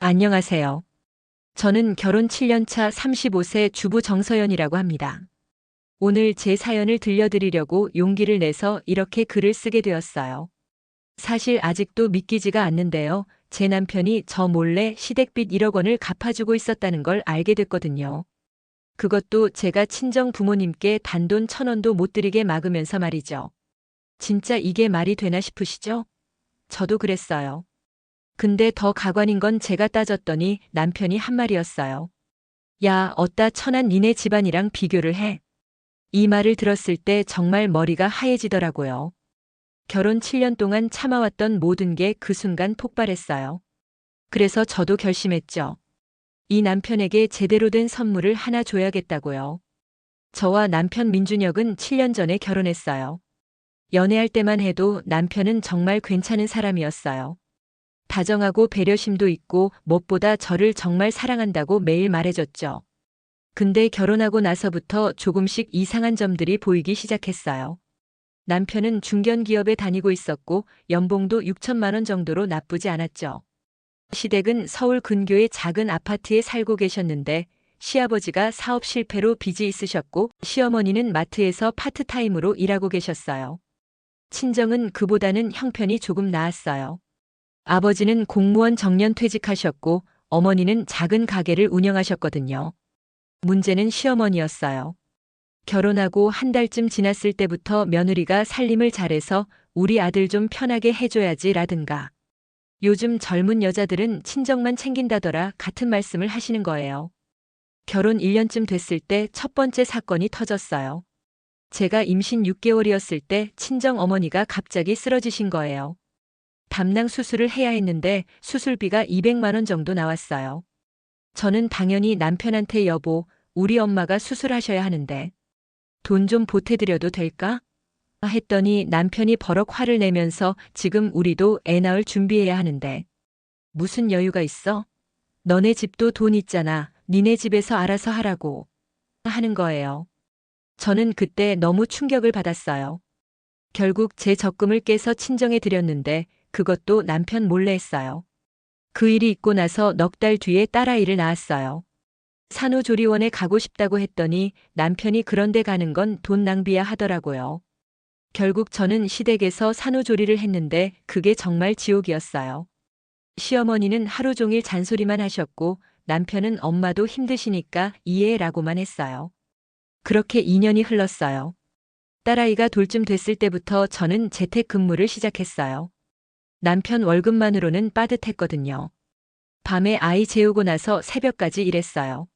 안녕하세요. 저는 결혼 7년 차 35세 주부 정서연이라고 합니다. 오늘 제 사연을 들려드리려고 용기를 내서 이렇게 글을 쓰게 되었어요. 사실 아직도 믿기지가 않는데요. 제 남편이 저 몰래 시댁빚 1억 원을 갚아주고 있었다는 걸 알게 됐거든요. 그것도 제가 친정 부모님께 단돈 1,000원도 못 드리게 막으면서 말이죠. 진짜 이게 말이 되나 싶으시죠? 저도 그랬어요. 근데 더 가관인 건 제가 따졌더니 남편이 한 말이었어요. 야, 어따 천한 니네 집안이랑 비교를 해. 이 말을 들었을 때 정말 머리가 하얘지더라고요. 결혼 7년 동안 참아왔던 모든 게 그 순간 폭발했어요. 그래서 저도 결심했죠. 이 남편에게 제대로 된 선물을 하나 줘야겠다고요. 저와 남편 민준혁은 7년 전에 결혼했어요. 연애할 때만 해도 남편은 정말 괜찮은 사람이었어요. 다정하고 배려심도 있고 무엇보다 저를 정말 사랑한다고 매일 말해줬죠. 근데 결혼하고 나서부터 조금씩 이상한 점들이 보이기 시작했어요. 남편은 중견기업에 다니고 있었고 연봉도 6천만 원 정도로 나쁘지 않았죠. 시댁은 서울 근교의 작은 아파트에 살고 계셨는데 시아버지가 사업 실패로 빚이 있으셨고 시어머니는 마트에서 파트타임으로 일하고 계셨어요. 친정은 그보다는 형편이 조금 나았어요. 아버지는 공무원 정년 퇴직하셨고 어머니는 작은 가게를 운영하셨거든요. 문제는 시어머니였어요. 결혼하고 한 달쯤 지났을 때부터 며느리가 살림을 잘해서 우리 아들 좀 편하게 해줘야지라든가. 요즘 젊은 여자들은 친정만 챙긴다더라 같은 말씀을 하시는 거예요. 결혼 1년쯤 됐을 때 첫 번째 사건이 터졌어요. 제가 임신 6개월이었을 때 친정 어머니가 갑자기 쓰러지신 거예요. 담낭 수술을 해야 했는데 수술비가 200만 원 정도 나왔어요. 저는 당연히 남편한테 여보, 우리 엄마가 수술하셔야 하는데 돈 좀 보태드려도 될까? 했더니 남편이 버럭 화를 내면서 지금 우리도 애 낳을 준비해야 하는데 무슨 여유가 있어? 너네 집도 돈 있잖아. 니네 집에서 알아서 하라고 하는 거예요. 저는 그때 너무 충격을 받았어요. 결국 제 적금을 깨서 친정에 드렸는데 그것도 남편 몰래 했어요. 그 일이 있고 나서 넉 달 뒤에 딸아이를 낳았어요. 산후조리원에 가고 싶다고 했더니 남편이 그런데 가는 건 돈 낭비야 하더라고요. 결국 저는 시댁에서 산후조리를 했는데 그게 정말 지옥이었어요. 시어머니는 하루 종일 잔소리만 하셨고 남편은 엄마도 힘드시니까 이해라고만 했어요. 그렇게 2년이 흘렀어요. 딸아이가 돌쯤 됐을 때부터 저는 재택근무를 시작했어요. 남편 월급만으로는 빠듯했거든요. 밤에 아이 재우고 나서 새벽까지 일했어요.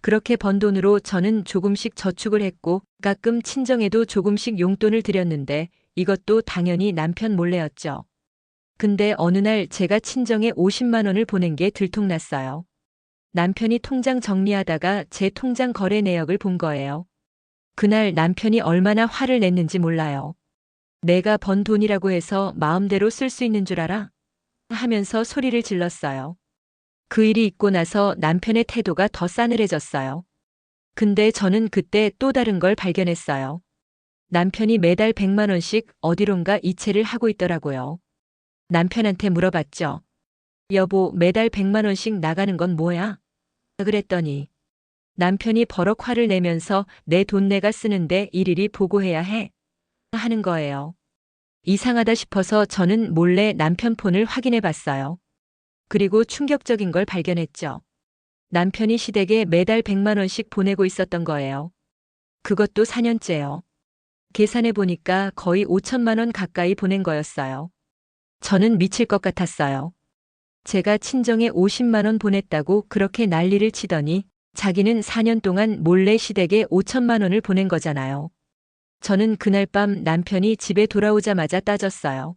그렇게 번 돈으로 저는 조금씩 저축을 했고 가끔 친정에도 조금씩 용돈을 드렸는데 이것도 당연히 남편 몰래였죠. 근데 어느 날 제가 친정에 50만 원을 보낸 게 들통났어요. 남편이 통장 정리하다가 제 통장 거래 내역을 본 거예요. 그날 남편이 얼마나 화를 냈는지 몰라요. 내가 번 돈이라고 해서 마음대로 쓸 수 있는 줄 알아? 하면서 소리를 질렀어요. 그 일이 있고 나서 남편의 태도가 더 싸늘해졌어요. 근데 저는 그때 또 다른 걸 발견했어요. 남편이 매달 100만 원씩 어디론가 이체를 하고 있더라고요. 남편한테 물어봤죠. 여보, 매달 100만 원씩 나가는 건 뭐야? 그랬더니 남편이 버럭 화를 내면서 내 돈 내가 쓰는데 일일이 보고해야 해. 하는 거예요. 이상하다 싶어서 저는 몰래 남편 폰을 확인해 봤어요. 그리고 충격적인 걸 발견했죠. 남편이 시댁에 매달 100만 원씩 보내고 있었던 거예요. 그것도 4년째요. 계산해 보니까 거의 5천만 원 가까이 보낸 거였어요. 저는 미칠 것 같았어요. 제가 친정에 50만 원 보냈다고 그렇게 난리를 치더니 자기는 4년 동안 몰래 시댁에 5천만 원을 보낸 거잖아요. 저는 그날 밤 남편이 집에 돌아오자마자 따졌어요.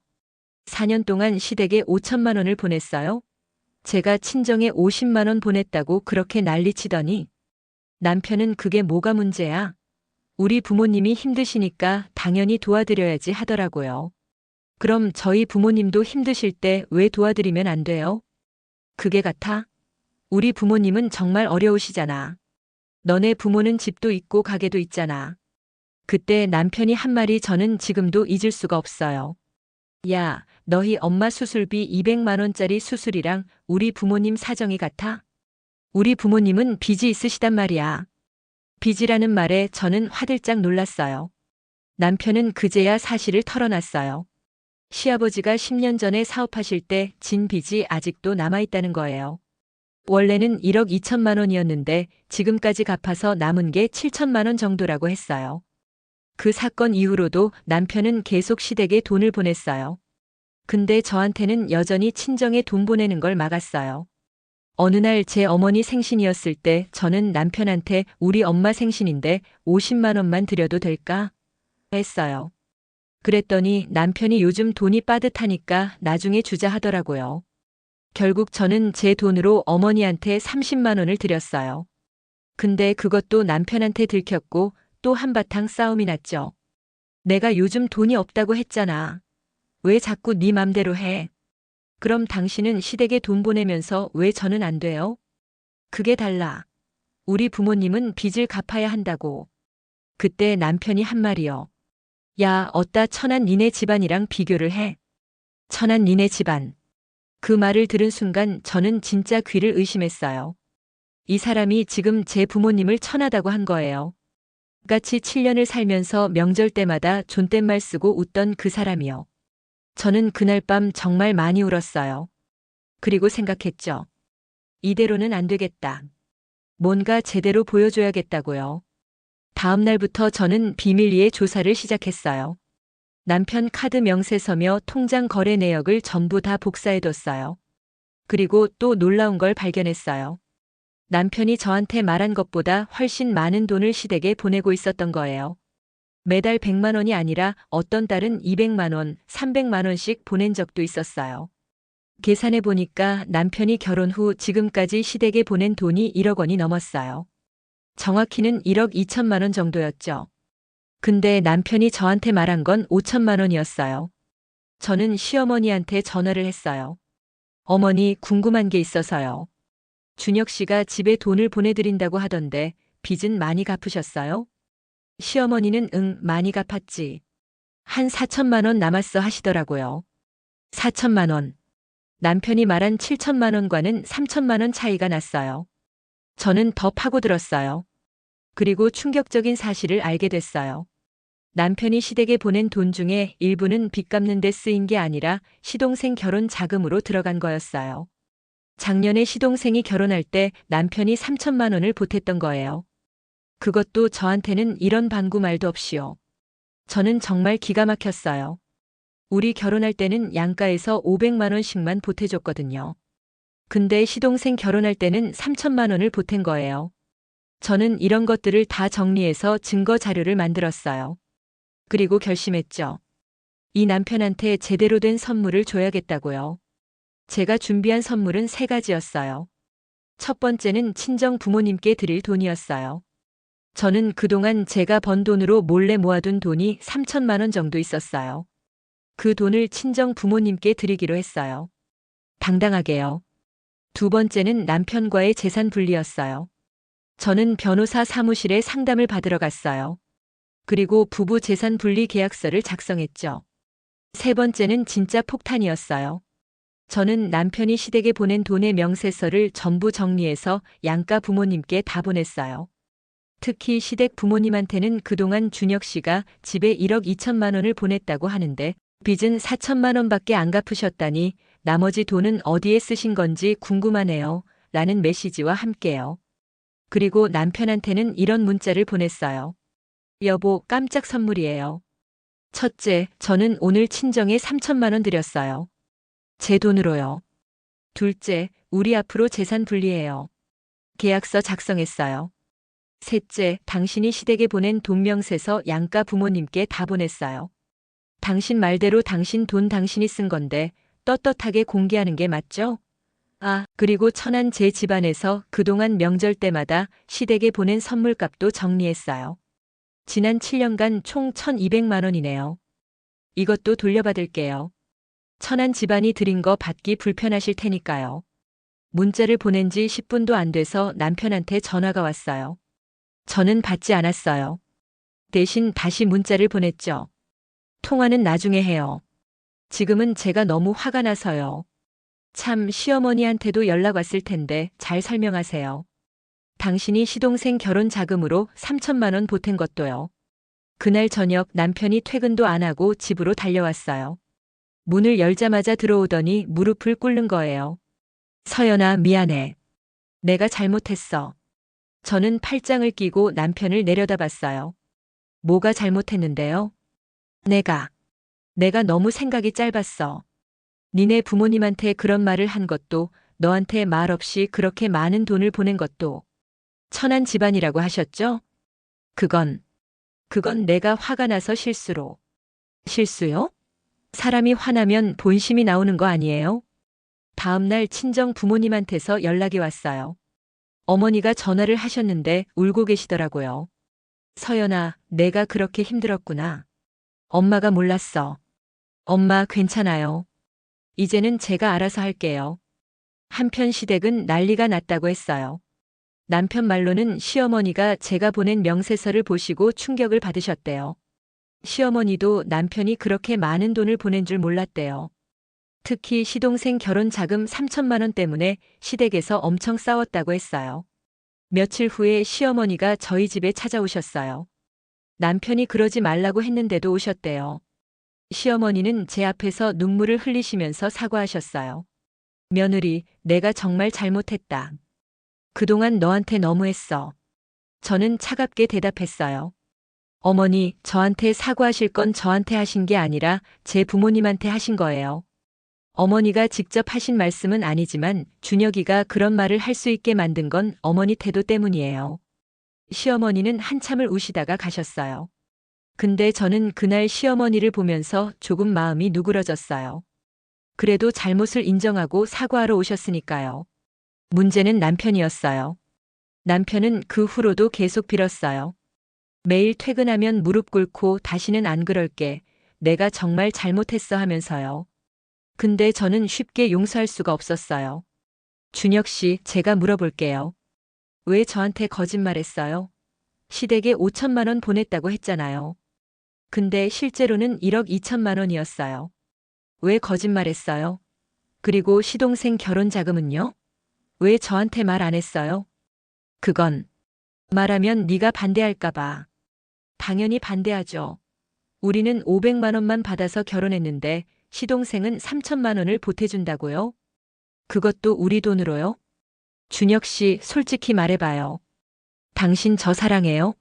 4년 동안 시댁에 5천만 원을 보냈어요? 제가 친정에 50만 원 보냈다고 그렇게 난리치더니 남편은 그게 뭐가 문제야? 우리 부모님이 힘드시니까 당연히 도와드려야지 하더라고요. 그럼 저희 부모님도 힘드실 때 왜 도와드리면 안 돼요? 그게 같아? 우리 부모님은 정말 어려우시잖아. 너네 부모는 집도 있고 가게도 있잖아. 그때 남편이 한 말이 저는 지금도 잊을 수가 없어요. 야, 너희 엄마 수술비 200만 원짜리 수술이랑 우리 부모님 사정이 같아? 우리 부모님은 빚이 있으시단 말이야. 빚이라는 말에 저는 화들짝 놀랐어요. 남편은 그제야 사실을 털어놨어요. 시아버지가 10년 전에 사업하실 때 진 빚이 아직도 남아있다는 거예요. 원래는 1억 2천만 원이었는데 지금까지 갚아서 남은 게 7천만 원 정도라고 했어요. 그 사건 이후로도 남편은 계속 시댁에 돈을 보냈어요. 근데 저한테는 여전히 친정에 돈 보내는 걸 막았어요. 어느 날 제 어머니 생신이었을 때 저는 남편한테 우리 엄마 생신인데 50만 원만 드려도 될까? 했어요. 그랬더니 남편이 요즘 돈이 빠듯하니까 나중에 주자 하더라고요. 결국 저는 제 돈으로 어머니한테 30만 원을 드렸어요. 근데 그것도 남편한테 들켰고 또 한바탕 싸움이 났죠. 내가 요즘 돈이 없다고 했잖아. 왜 자꾸 네 맘대로 해? 그럼 당신은 시댁에 돈 보내면서 왜 저는 안 돼요? 그게 달라. 우리 부모님은 빚을 갚아야 한다고. 그때 남편이 한 말이요. 야, 어따 천한 니네 집안이랑 비교를 해. 천한 니네 집안. 그 말을 들은 순간 저는 진짜 귀를 의심했어요. 이 사람이 지금 제 부모님을 천하다고 한 거예요. 같이 7년을 살면서 명절 때마다 존댓말 쓰고 웃던 그 사람이요. 저는 그날 밤 정말 많이 울었어요. 그리고 생각했죠. 이대로는 안 되겠다. 뭔가 제대로 보여줘야겠다고요. 다음 날부터 저는 비밀리에 조사를 시작했어요. 남편 카드 명세서며 통장 거래 내역을 전부 다 복사해뒀어요. 그리고 또 놀라운 걸 발견했어요. 남편이 저한테 말한 것보다 훨씬 많은 돈을 시댁에 보내고 있었던 거예요. 매달 100만 원이 아니라 어떤 달은 200만 원, 300만 원씩 보낸 적도 있었어요. 계산해 보니까 남편이 결혼 후 지금까지 시댁에 보낸 돈이 1억 원이 넘었어요. 정확히는 1억 2천만 원 정도였죠. 근데 남편이 저한테 말한 건 5천만 원이었어요. 저는 시어머니한테 전화를 했어요. 어머니, 궁금한 게 있어서요. 준혁 씨가 집에 돈을 보내드린다고 하던데 빚은 많이 갚으셨어요? 시어머니는 응, 많이 갚았지. 한 4천만 원 남았어 하시더라고요. 4천만 원. 남편이 말한 7천만 원과는 3천만 원 차이가 났어요. 저는 더 파고들었어요. 그리고 충격적인 사실을 알게 됐어요. 남편이 시댁에 보낸 돈 중에 일부는 빚 갚는 데 쓰인 게 아니라 시동생 결혼 자금으로 들어간 거였어요. 작년에 시동생이 결혼할 때 남편이 3천만 원을 보탰던 거예요. 그것도 저한테는 이런 방구 말도 없이요. 저는 정말 기가 막혔어요. 우리 결혼할 때는 양가에서 500만 원씩만 보태줬거든요. 근데 시동생 결혼할 때는 3천만 원을 보탠 거예요. 저는 이런 것들을 다 정리해서 증거 자료를 만들었어요. 그리고 결심했죠. 이 남편한테 제대로 된 선물을 줘야겠다고요. 제가 준비한 선물은 3가지였어요. 첫 번째는 친정 부모님께 드릴 돈이었어요. 저는 그동안 제가 번 돈으로 몰래 모아둔 돈이 3천만 원 정도 있었어요. 그 돈을 친정 부모님께 드리기로 했어요. 당당하게요. 두 번째는 남편과의 재산 분리였어요. 저는 변호사 사무실에 상담을 받으러 갔어요. 그리고 부부 재산 분리 계약서를 작성했죠. 세 번째는 진짜 폭탄이었어요. 저는 남편이 시댁에 보낸 돈의 명세서를 전부 정리해서 양가 부모님께 다 보냈어요. 특히 시댁 부모님한테는 그동안 준혁 씨가 집에 1억 2천만 원을 보냈다고 하는데 빚은 4천만 원밖에 안 갚으셨다니 나머지 돈은 어디에 쓰신 건지 궁금하네요. 라는 메시지와 함께요. 그리고 남편한테는 이런 문자를 보냈어요. 여보, 깜짝 선물이에요. 첫째, 저는 오늘 친정에 3천만 원 드렸어요. 제 돈으로요. 둘째, 우리 앞으로 재산 분리해요. 계약서 작성했어요. 셋째, 당신이 시댁에 보낸 돈 명세서 양가 부모님께 다 보냈어요. 당신 말대로 당신 돈 당신이 쓴 건데 떳떳하게 공개하는 게 맞죠? 아, 그리고 천안 제 집안에서 그동안 명절 때마다 시댁에 보낸 선물값도 정리했어요. 지난 7년간 총 1,200만 원이네요. 이것도 돌려받을게요. 천안 집안이 드린 거 받기 불편하실 테니까요. 문자를 보낸 지 10분도 안 돼서 남편한테 전화가 왔어요. 저는 받지 않았어요. 대신 다시 문자를 보냈죠. 통화는 나중에 해요. 지금은 제가 너무 화가 나서요. 참 시어머니한테도 연락 왔을 텐데 잘 설명하세요. 당신이 시동생 결혼 자금으로 3천만 원 보탠 것도요. 그날 저녁 남편이 퇴근도 안 하고 집으로 달려왔어요. 문을 열자마자 들어오더니 무릎을 꿇는 거예요. 서연아, 미안해. 내가 잘못했어. 저는 팔짱을 끼고 남편을 내려다봤어요. 뭐가 잘못했는데요? 내가 너무 생각이 짧았어. 니네 부모님한테 그런 말을 한 것도, 너한테 말 없이 그렇게 많은 돈을 보낸 것도 천한 집안이라고 하셨죠? 그건 내가 화가 나서 실수로. 실수요? 사람이 화나면 본심이 나오는 거 아니에요? 다음 날 친정 부모님한테서 연락이 왔어요. 어머니가 전화를 하셨는데 울고 계시더라고요. 서연아, 내가 그렇게 힘들었구나. 엄마가 몰랐어. 엄마 괜찮아요. 이제는 제가 알아서 할게요. 한편 시댁은 난리가 났다고 했어요. 남편 말로는 시어머니가 제가 보낸 명세서를 보시고 충격을 받으셨대요. 시어머니도 남편이 그렇게 많은 돈을 보낸 줄 몰랐대요. 특히 시동생 결혼 자금 3천만 원 때문에 시댁에서 엄청 싸웠다고 했어요. 며칠 후에 시어머니가 저희 집에 찾아오셨어요. 남편이 그러지 말라고 했는데도 오셨대요. 시어머니는 제 앞에서 눈물을 흘리시면서 사과하셨어요. 며느리, 내가 정말 잘못했다. 그동안 너한테 너무했어. 저는 차갑게 대답했어요. 어머니, 저한테 사과하실 건 저한테 하신 게 아니라 제 부모님한테 하신 거예요. 어머니가 직접 하신 말씀은 아니지만 준혁이가 그런 말을 할 수 있게 만든 건 어머니 태도 때문이에요. 시어머니는 한참을 우시다가 가셨어요. 근데 저는 그날 시어머니를 보면서 조금 마음이 누그러졌어요. 그래도 잘못을 인정하고 사과하러 오셨으니까요. 문제는 남편이었어요. 남편은 그 후로도 계속 빌었어요. 매일 퇴근하면 무릎 꿇고 다시는 안 그럴게. 내가 정말 잘못했어 하면서요. 근데 저는 쉽게 용서할 수가 없었어요. 준혁 씨, 제가 물어볼게요. 왜 저한테 거짓말했어요? 시댁에 5천만 원 보냈다고 했잖아요. 근데 실제로는 1억 2천만 원이었어요. 왜 거짓말했어요? 그리고 시동생 결혼 자금은요? 왜 저한테 말 안 했어요? 그건 말하면 네가 반대할까 봐. 당연히 반대하죠. 우리는 500만 원만 받아서 결혼했는데 시동생은 3천만 원을 보태준다고요? 그것도 우리 돈으로요? 준혁 씨, 솔직히 말해봐요. 당신 저 사랑해요?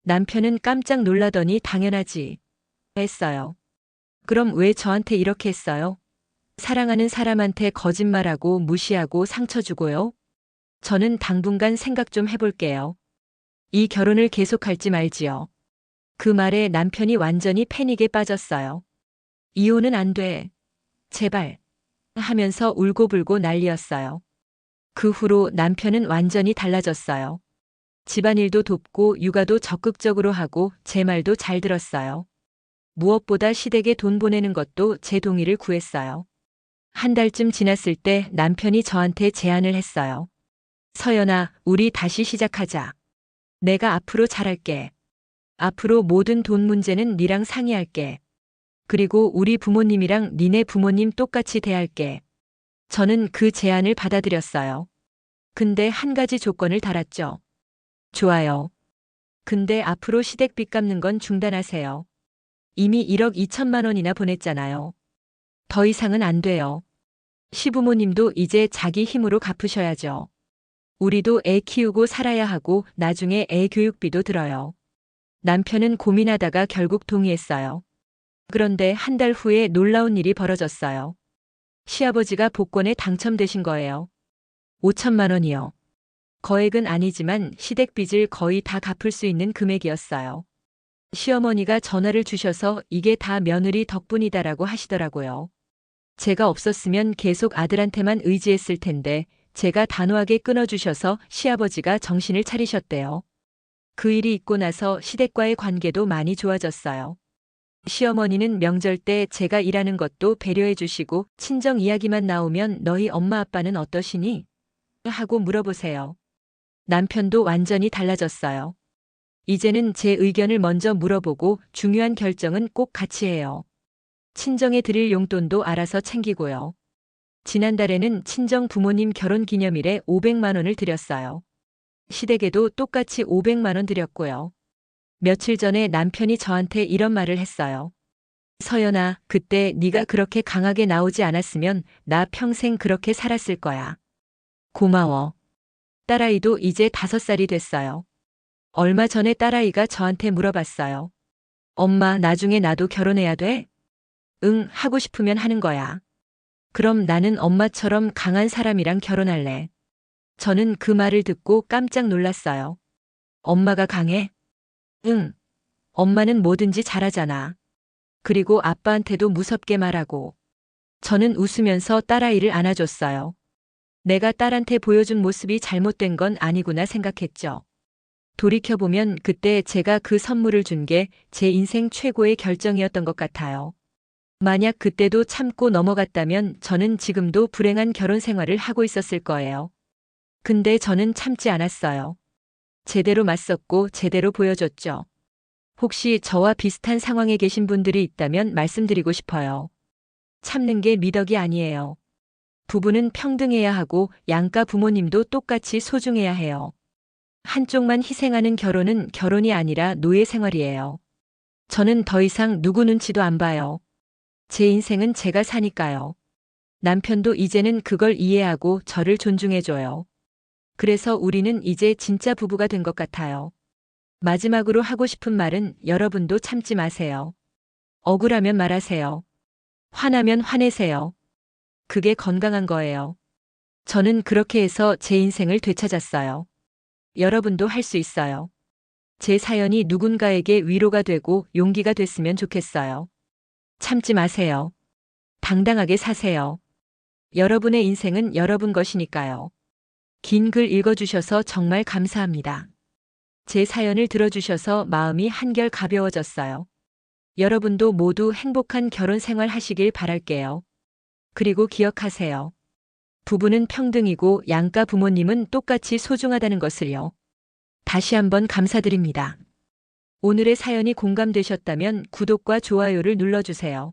남편은 깜짝 놀라더니 당연하지. 했어요. 그럼 왜 저한테 이렇게 했어요? 사랑하는 사람한테 거짓말하고 무시하고 상처 주고요? 저는 당분간 생각 좀 해볼게요. 이 결혼을 계속할지 말지요. 그 말에 남편이 완전히 패닉에 빠졌어요. 이혼은 안 돼. 제발. 하면서 울고불고 난리였어요. 그 후로 남편은 완전히 달라졌어요. 집안일도 돕고 육아도 적극적으로 하고 제 말도 잘 들었어요. 무엇보다 시댁에 돈 보내는 것도 제 동의를 구했어요. 한 달쯤 지났을 때 남편이 저한테 제안을 했어요. 서연아, 우리 다시 시작하자. 내가 앞으로 잘할게. 앞으로 모든 돈 문제는 니랑 상의할게. 그리고 우리 부모님이랑 니네 부모님 똑같이 대할게. 저는 그 제안을 받아들였어요. 근데 한 가지 조건을 달았죠. 좋아요. 근데 앞으로 시댁 갚는 건 중단하세요. 이미 1억 2천만 원이나 보냈잖아요. 더 이상은 안 돼요. 시부모님도 이제 자기 힘으로 갚으셔야죠. 우리도 애 키우고 살아야 하고 나중에 애 교육비도 들어요. 남편은 고민하다가 결국 동의했어요. 그런데 한 달 후에 놀라운 일이 벌어졌어요. 시아버지가 복권에 당첨되신 거예요. 5천만 원이요. 거액은 아니지만 시댁 빚을 거의 다 갚을 수 있는 금액이었어요. 시어머니가 전화를 주셔서 이게 다 며느리 덕분이다라고 하시더라고요. 제가 없었으면 계속 아들한테만 의지했을 텐데 제가 단호하게 끊어주셔서 시아버지가 정신을 차리셨대요. 그 일이 있고 나서 시댁과의 관계도 많이 좋아졌어요. 시어머니는 명절 때 제가 일하는 것도 배려해 주시고 친정 이야기만 나오면 너희 엄마 아빠는 어떠시니? 하고 물어보세요. 남편도 완전히 달라졌어요. 이제는 제 의견을 먼저 물어보고 중요한 결정은 꼭 같이 해요. 친정에 드릴 용돈도 알아서 챙기고요. 지난달에는 친정 부모님 결혼 기념일에 500만 원을 드렸어요. 시댁에도 똑같이 500만 원 드렸고요. 며칠 전에 남편이 저한테 이런 말을 했어요. 서연아, 그때 네가 그렇게 강하게 나오지 않았으면 나 평생 그렇게 살았을 거야. 고마워. 딸아이도 이제 5살이 됐어요. 얼마 전에 딸아이가 저한테 물어봤어요. 엄마, 나중에 나도 결혼해야 돼? 응, 하고 싶으면 하는 거야. 그럼 나는 엄마처럼 강한 사람이랑 결혼할래. 저는 그 말을 듣고 깜짝 놀랐어요. 엄마가 강해? 응. 엄마는 뭐든지 잘하잖아. 그리고 아빠한테도 무섭게 말하고. 저는 웃으면서 딸아이를 안아줬어요. 내가 딸한테 보여준 모습이 잘못된 건 아니구나 생각했죠. 돌이켜보면 그때 제가 그 선물을 준 게 제 인생 최고의 결정이었던 것 같아요. 만약 그때도 참고 넘어갔다면 저는 지금도 불행한 결혼 생활을 하고 있었을 거예요. 근데 저는 참지 않았어요. 제대로 맞섰고 제대로 보여줬죠. 혹시 저와 비슷한 상황에 계신 분들이 있다면 말씀드리고 싶어요. 참는 게 미덕이 아니에요. 부부는 평등해야 하고 양가 부모님도 똑같이 소중해야 해요. 한쪽만 희생하는 결혼은 결혼이 아니라 노예 생활이에요. 저는 더 이상 누구 눈치도 안 봐요. 제 인생은 제가 사니까요. 남편도 이제는 그걸 이해하고 저를 존중해줘요. 그래서 우리는 이제 진짜 부부가 된 것 같아요. 마지막으로 하고 싶은 말은 여러분도 참지 마세요. 억울하면 말하세요. 화나면 화내세요. 그게 건강한 거예요. 저는 그렇게 해서 제 인생을 되찾았어요. 여러분도 할 수 있어요. 제 사연이 누군가에게 위로가 되고 용기가 됐으면 좋겠어요. 참지 마세요. 당당하게 사세요. 여러분의 인생은 여러분 것이니까요. 긴 글 읽어주셔서 정말 감사합니다. 제 사연을 들어주셔서 마음이 한결 가벼워졌어요. 여러분도 모두 행복한 결혼 생활 하시길 바랄게요. 그리고 기억하세요. 부부는 평등이고 양가 부모님은 똑같이 소중하다는 것을요. 다시 한번 감사드립니다. 오늘의 사연이 공감되셨다면 구독과 좋아요를 눌러주세요.